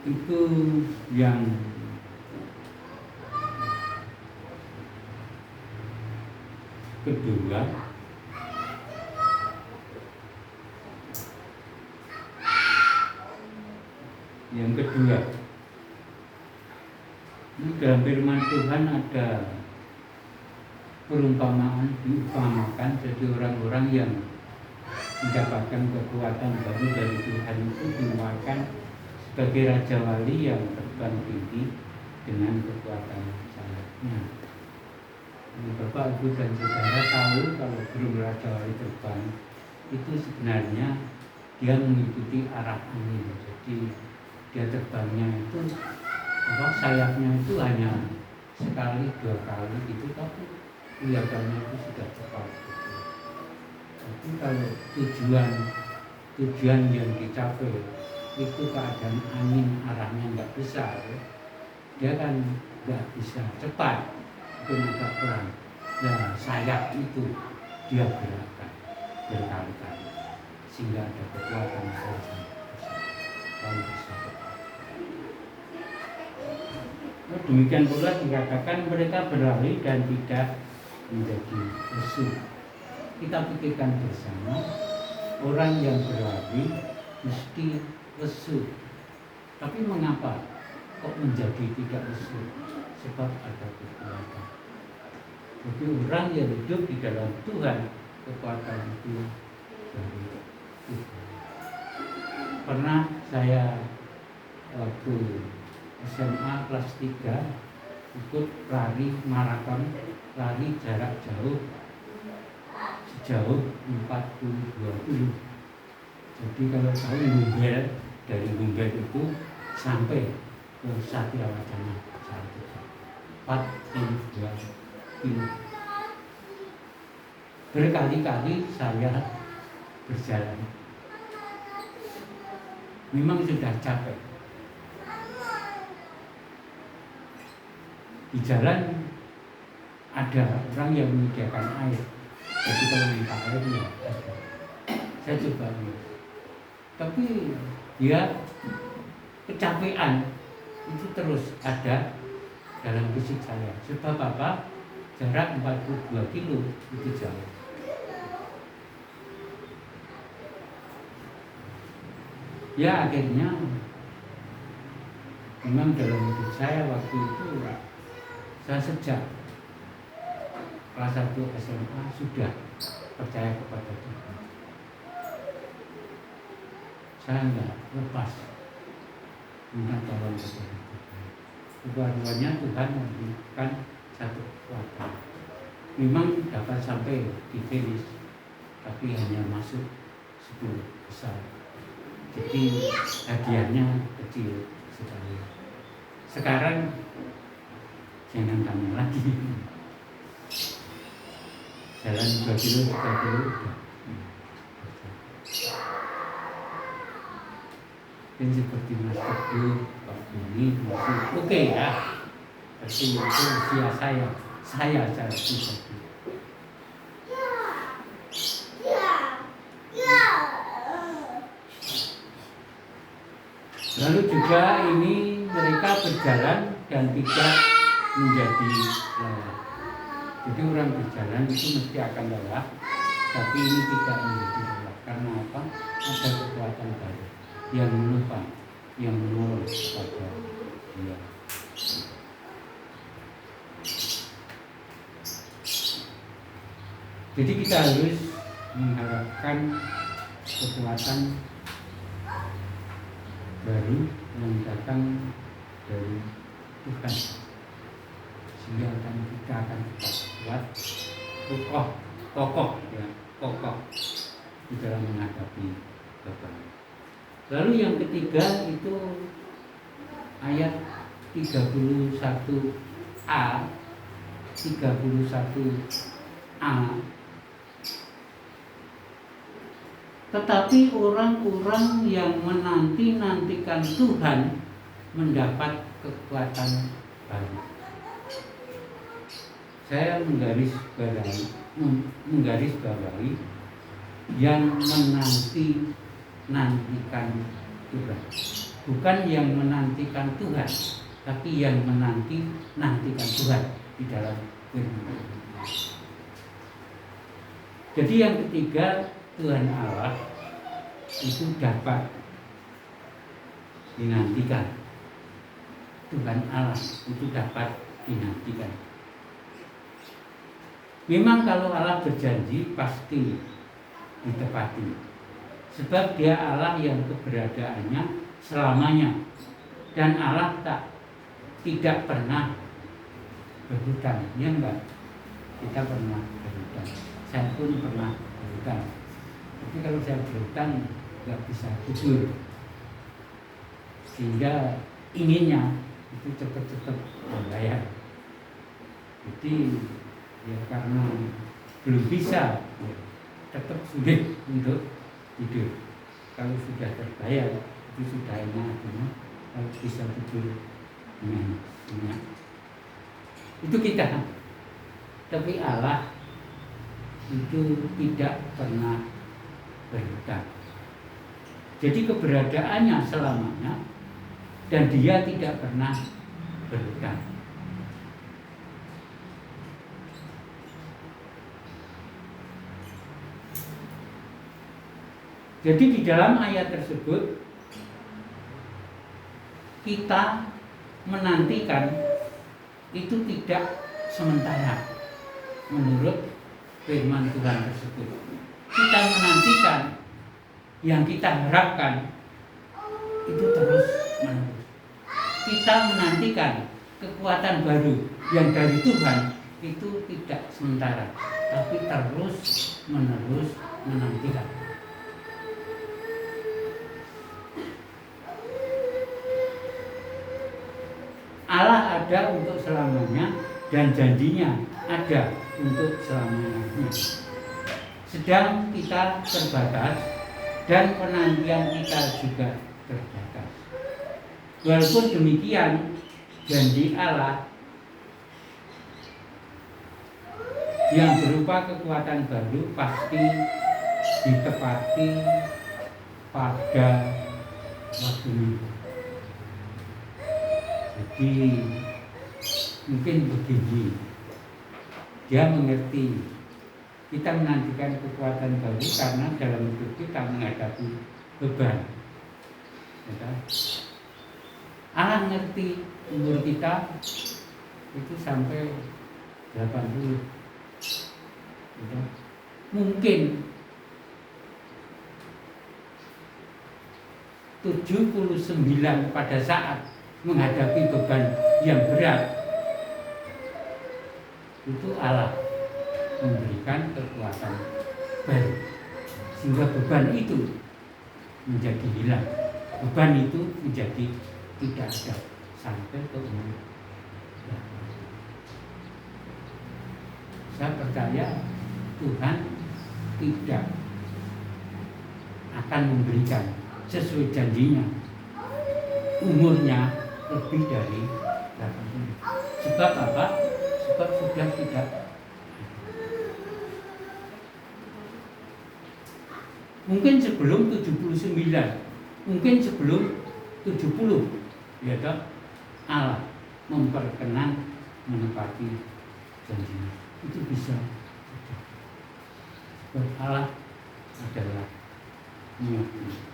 Itu yang kedua. Yang kedua, ini dalam firman Tuhan ada perumpamaan, diumpamakan jadi orang-orang yang mendapatkan kekuatan baru dari Tuhan itu diumpamakan sebagai raja wali yang terbang tinggi dengan kekuatan sayapnya. Bapak, Ibu, dan Saudara tahu kalau burung raja wali terbang itu sebenarnya dia mengikuti arah angin. Jadi dia terbangnya itu sayapnya itu hanya sekali dua kali gitu, tapi kelihatannya itu sudah cepat gitu. Tapi kalau tujuan yang dicapai itu keadaan angin arahnya nggak besar, dia kan nggak bisa cepat, itu agak pelan. Nah, sayap itu dia gerakkan berkali-kali sehingga ada kekuatan sayap kalau bisa. Demikian pula dikatakan mereka berlari dan tidak menjadi lesu. Kita pikirkan bersama, orang yang berlari mesti lesu. Tapi mengapa kok menjadi tidak lesu? Sebab ada kekuatan. Jadi orang yang hidup di dalam Tuhan, kekuatan itu dari Tuhan. Pernah saya waktu SMA kelas 3 ikut lari maraton, lari jarak jauh sejauh 42 kilo. Jadi kalau tahu Humbel, dari Humbel itu sampai ke Satya Wacana 42 kilo. Berkali-kali saya berjalan. Memang sudah capek. Di jalan ada orang yang menyediakan air. Jadi kalau minta air ya ada. Saya coba minum. Tapi dia kecapean itu terus ada dalam fisik saya. Sebab apa? Jarak 42 kilo itu jauh. Ya akhirnya memang dalam hidup saya waktu itu saya sejak kelas 1 SMA sudah percaya kepada Tuhan. Saya enggak lepas minta tolong kepada Tuhan. Kedua-duanya Tuhan memberikan satu kekuatan. Memang dapat sampai di finish, tapi hanya masuk 10 besar. Jadi hadiahnya kecil sekali. Sekarang jangan tanya lagi. Jalan 2 kilo, 3 kilo udah. Dan seperti Mas Teguh, Pak Buni masih oke ya. Tapi itu usia saya pribadi. Lalu juga ini mereka berjalan dan tidak menjadi lelah. Jadi orang berjalan itu mesti akan lelah, tapi ini tidak menjadi lelah. Karena apa? Ada kekuatan baru yang menopang, yang menolong kepada dia. Jadi kita harus mengharapkan kekuatan baru yang datang dari Tuhan, sehingga kita akan tetap kuat, kokoh di dalam menghadapi beban. Lalu yang ketiga itu ayat 31a. Tetapi orang-orang yang menanti-nantikan Tuhan mendapat kekuatan baru. Saya menggarisbawahi yang menanti-nantikan Tuhan. bukan yang menantikan Tuhan, tapi yang nantikan Tuhan di dalam firman. Jadi yang ketiga, Tuhan Allah itu dapat dinantikan. Tuhan Allah itu dapat dinantikan. Memang kalau Allah berjanji pasti ditepati. Sebab Dia Allah yang keberadaannya selamanya. Dan Allah tidak pernah berhutang. Ya enggak? Kita pernah berhutang. Saya pun pernah berhutang. Tapi kalau saya berhutang nggak bisa tidur. Sehingga inginnya itu cepat-cepat membayar. Jadi ya karena belum bisa, ya, tetap sulit untuk tidur. Kalau sudah terbayar itu sudah enak, kalau bisa tidur dengan enak. Itu kita. Tapi Allah itu tidak pernah berhutang. Jadi keberadaannya selamanya dan Dia tidak pernah berhutang. Jadi di dalam ayat tersebut kita menantikan itu tidak sementara menurut firman Tuhan tersebut. Kita menantikan yang kita harapkan itu terus menerus. Kita menantikan kekuatan baru yang dari Tuhan itu tidak sementara, tapi terus menerus menantikan. Allah ada untuk selamanya dan janjinya ada untuk selamanya. Sedang kita terbatas dan penantian kita juga terbatas. Walaupun demikian, janji Allah yang berupa kekuatan baru pasti ditepati pada waktunya. Jadi mungkin begini, Dia mengerti kita menantikan kekuatan baru karena dalam hidup kita menghadapi beban. Allah ngerti umur kita itu sampai 80. Mungkin 79 pada saat menghadapi beban yang berat, itu Allah memberikan kekuatan baru sehingga beban itu menjadi hilang, beban itu menjadi tidak ada sampai ke umur. Saya percaya Tuhan tidak akan memberikan sesuai janjinya umurnya lebih dari 80. Sebab apa? Sebab sudah tidak. Mungkin sebelum 79, mungkin sebelum 70, ya toh, Allah memperkenan menepati janjinya. Itu bisa. Sebab Allah adalah mengerti.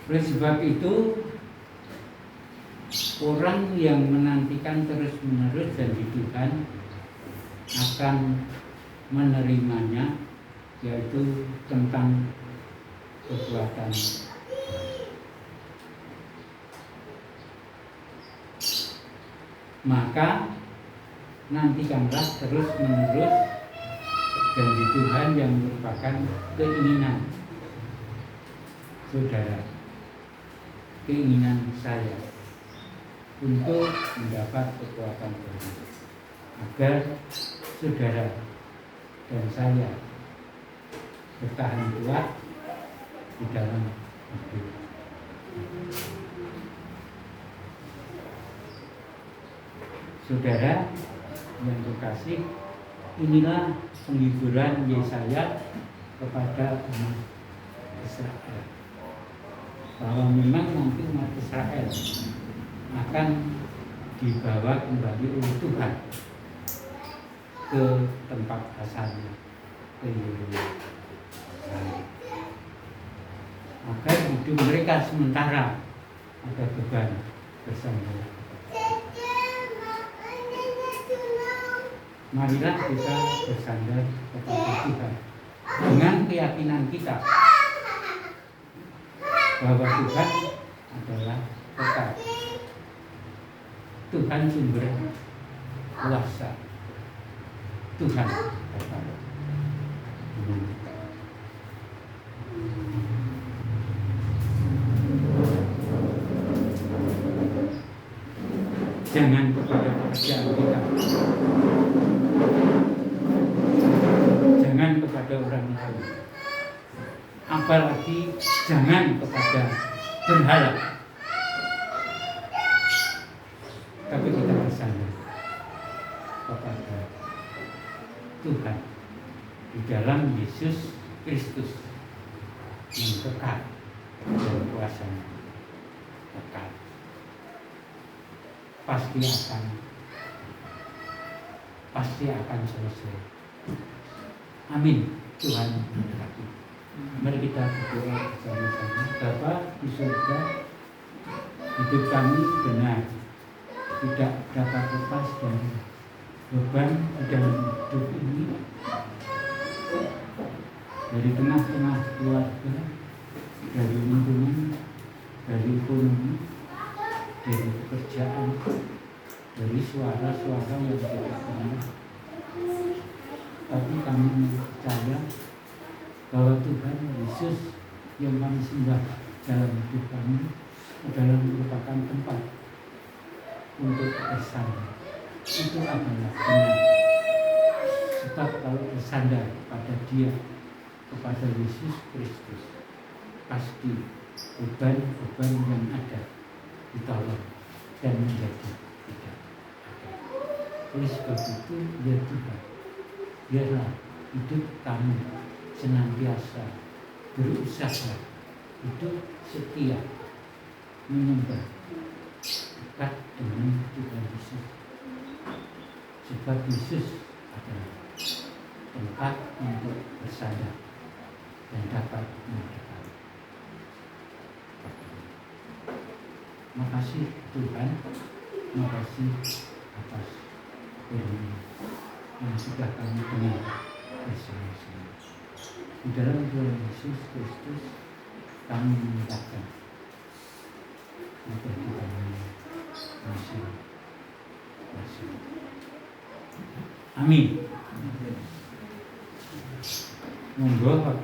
Oleh sebab itu, orang yang menantikan terus-menerus janji Tuhan akan menerimanya, yaitu tentang kekuatan. Maka nantikanlah terus-menerus janji Tuhan yang merupakan keinginan saudara, keinginan saya untuk mendapat kekuatan baru, agar saudara dan saya bertahan kuat di dalam hidup. Saudara yang terkasih, inilah penghiburan Yesaya kepada umat Israel, bahwa memang nanti umat Israel akan dibawa kembali oleh Tuhan ke tempat asalnya, ke Yerusalem, agar hidup mereka sementara ada beban bersandar. Marilah kita bersandar kepada Tuhan dengan keyakinan kita bahwa Tuhan adalah kekal. Tuhan sumber kuasa. Tuhan kekal. Jangan kepada pekerjaan kita, jangan kepada orang lain, apalagi jangan kepada berhala, tapi kita bersandar kepada Tuhan di dalam Yesus Kristus yang kekal dan kuasanya kekal. Pasti akan selesai. Amin. Tuhan memberkati. Mari kita berdoa bersama-sama. Bapa di surga, hidup kami benar, tidak dapat lepas dari beban di dalam hidup ini, dari tengah-tengah keluarga, dari lingkungan, dari ekonomi, dari pekerjaan, dari suara-suara yang tidak benar. Tapi kami percaya bahwa Tuhan Yesus yang kami sembah dalam hidup kami adalah merupakan tempat untuk bersandar. Itu adalah benar. Sebab kalau bersandar pada Dia, kepada Yesus Kristus, pasti beban-beban yang ada ditolong dan menjadi tidak ada. Oleh sebab itu, ya Tuhan, biarlah hidup kami senantiasa berusaha, hidup setia, menyembah dekat dengan Tuhan Yesus. Sebab Yesus adalah tempat untuk bersandar dan dapat merdeka. Makasih Tuhan, makasih atas firman yang sudah kami dengar bersama-sama. Di dalam Tuhan Yesus Kristus kami menyatakan agar kita masih. Amin. Monggo.